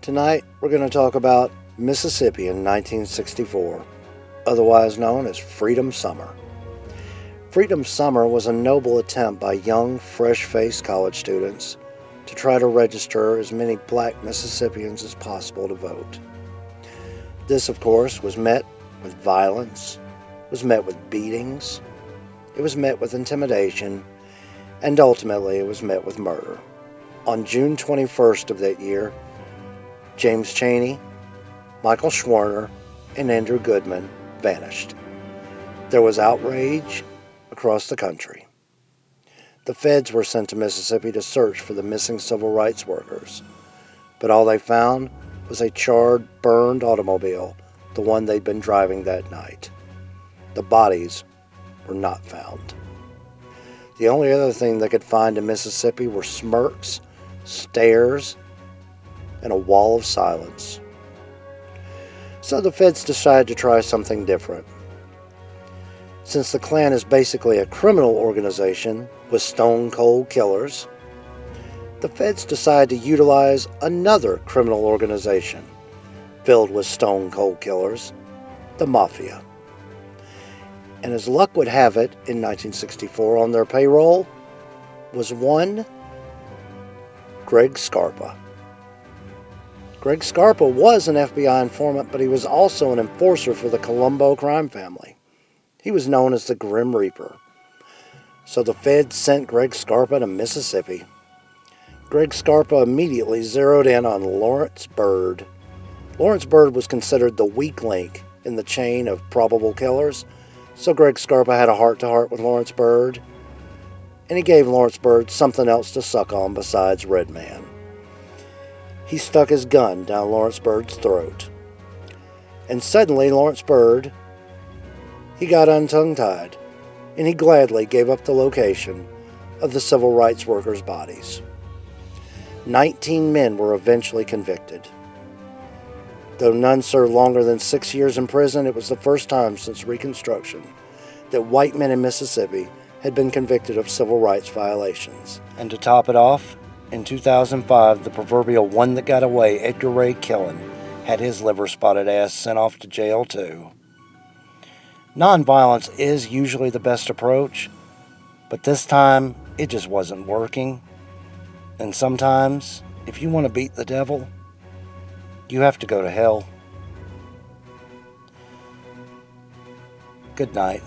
Tonight, we're going to talk about Mississippi in 1964, otherwise known as Freedom Summer. Freedom Summer was a noble attempt by young, fresh-faced college students to try to register as many black Mississippians as possible to vote. This, of course, was met with violence, was met with beatings, it was met with intimidation, and ultimately it was met with murder. On June 21st of that year, James Chaney, Michael Schwerner, and Andrew Goodman vanished. There was outrage across the country. The feds were sent to Mississippi to search for the missing civil rights workers, but all they found was a charred, burned automobile, the one they'd been driving that night. The bodies were not found. The only other thing they could find in Mississippi were smirks, stares, and a wall of silence. So the feds decided to try something different. Since the Klan is basically a criminal organization with stone cold killers, the feds decided to utilize another criminal organization filled with stone cold killers, the Mafia. And as luck would have it, in 1964 on their payroll was one Greg Scarpa. Greg Scarpa was an FBI informant, but he was also an enforcer for the Colombo crime family. He was known as the Grim Reaper. So the feds sent Greg Scarpa to Mississippi. Greg Scarpa immediately zeroed in on Lawrence Byrd. Lawrence Byrd was considered the weak link in the chain of probable killers, so Greg Scarpa had a heart-to-heart with Lawrence Byrd, and he gave Lawrence Byrd something else to suck on besides Red Man. He stuck his gun down Lawrence Byrd's throat. And suddenly Lawrence Byrd, he got untongue-tied, and he gladly gave up the location of the civil rights workers' bodies. 19 men were eventually convicted. Though none served longer than 6 years in prison, it was the first time since Reconstruction that white men in Mississippi had been convicted of civil rights violations. And to top it off, in 2005, the proverbial one that got away, Edgar Ray Killen, had his liver-spotted ass sent off to jail too. Nonviolence is usually the best approach, but this time, it just wasn't working. And sometimes, if you want to beat the devil, you have to go to hell. Good night.